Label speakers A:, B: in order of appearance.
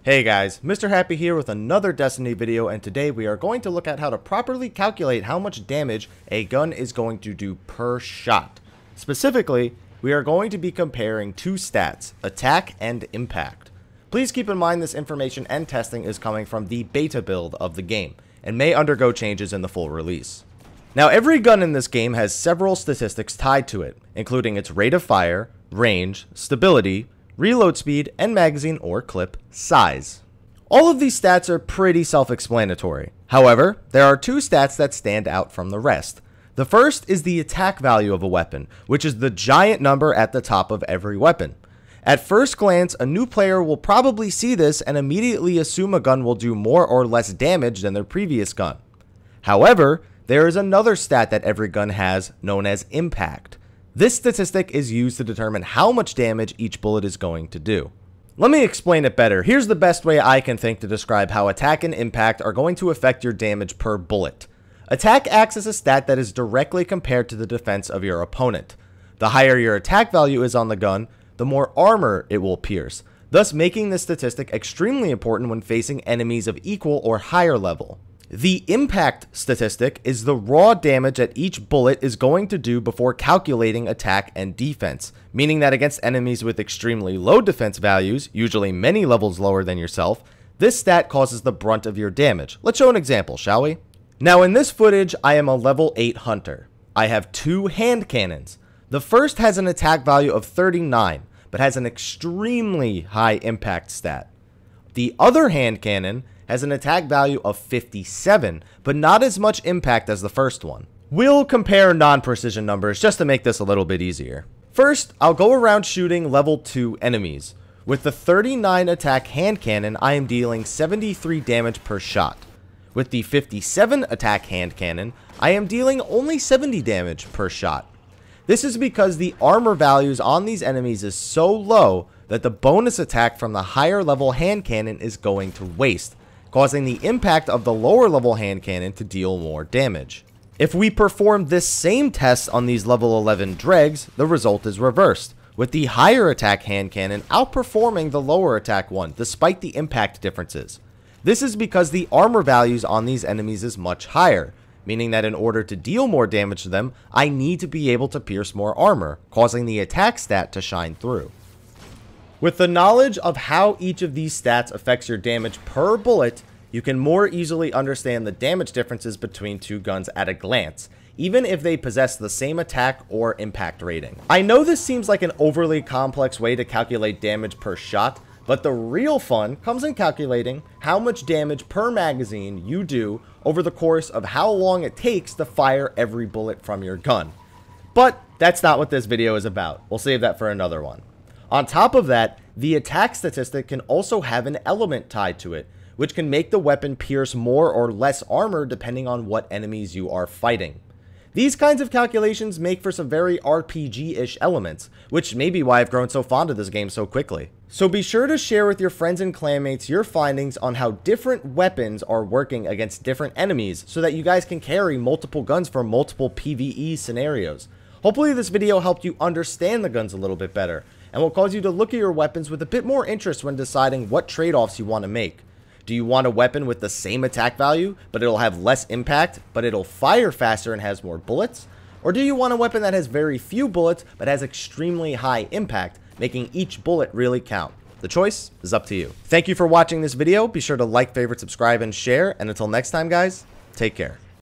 A: Hey guys, Mr. Happy here with another Destiny video, and today we are going to look at how to properly calculate how much damage a gun is going to do per shot. Specifically, we are going to be comparing two stats, attack and impact. Please keep in mind this information and testing is coming from the beta build of the game, and may undergo changes in the full release. Now, every gun in this game has several statistics tied to it, including its rate of fire, range, stability, reload speed, and magazine or clip size. All of these stats are pretty self-explanatory. However, there are two stats that stand out from the rest. The first is the attack value of a weapon, which is the giant number at the top of every weapon. At first glance, a new player will probably see this and immediately assume a gun will do more or less damage than their previous gun. However, there is another stat that every gun has, known as impact. This statistic is used to determine how much damage each bullet is going to do. Let me explain it better. Here's the best way I can think to describe how attack and impact are going to affect your damage per bullet. Attack acts as a stat that is directly compared to the defense of your opponent. The higher your attack value is on the gun, the more armor it will pierce, thus making this statistic extremely important when facing enemies of equal or higher level. The impact statistic is the raw damage that each bullet is going to do before calculating attack and defense, meaning that against enemies with extremely low defense values, usually many levels lower than yourself, this stat causes the brunt of your damage. Let's show an example, shall we? Now in this footage, I am a level 8 hunter. I have two hand cannons. The first has an attack value of 39, but has an extremely high impact stat. The other hand cannon has an attack value of 57, but not as much impact as the first one. We'll compare non-precision numbers just to make this a little bit easier. First, I'll go around shooting level 2 enemies. With the 39 attack hand cannon, I am dealing 73 damage per shot. With the 57 attack hand cannon, I am dealing only 70 damage per shot. This is because the armor values on these enemies is so low that the bonus attack from the higher level hand cannon is going to waste, causing the impact of the lower level hand cannon to deal more damage. If we perform this same test on these level 11 dregs, the result is reversed, with the higher attack hand cannon outperforming the lower attack one despite the impact differences. This is because the armor values on these enemies is much higher, meaning that in order to deal more damage to them, I need to be able to pierce more armor, causing the attack stat to shine through. With the knowledge of how each of these stats affects your damage per bullet, you can more easily understand the damage differences between two guns at a glance, even if they possess the same attack or impact rating. I know this seems like an overly complex way to calculate damage per shot, but the real fun comes in calculating how much damage per magazine you do over the course of how long it takes to fire every bullet from your gun. But that's not what this video is about. We'll save that for another one. On top of that, the attack statistic can also have an element tied to it, which can make the weapon pierce more or less armor depending on what enemies you are fighting. These kinds of calculations make for some very RPG-ish elements, which may be why I've grown so fond of this game so quickly. So be sure to share with your friends and clanmates your findings on how different weapons are working against different enemies so that you guys can carry multiple guns for multiple PvE scenarios. Hopefully this video helped you understand the guns a little bit better, and will cause you to look at your weapons with a bit more interest when deciding what trade-offs you want to make. Do you want a weapon with the same attack value, but it'll have less impact, but it'll fire faster and has more bullets? Or do you want a weapon that has very few bullets, but has extremely high impact, making each bullet really count? The choice is up to you. Thank you for watching this video. Be sure to like, favorite, subscribe, and share. And until next time, guys, take care.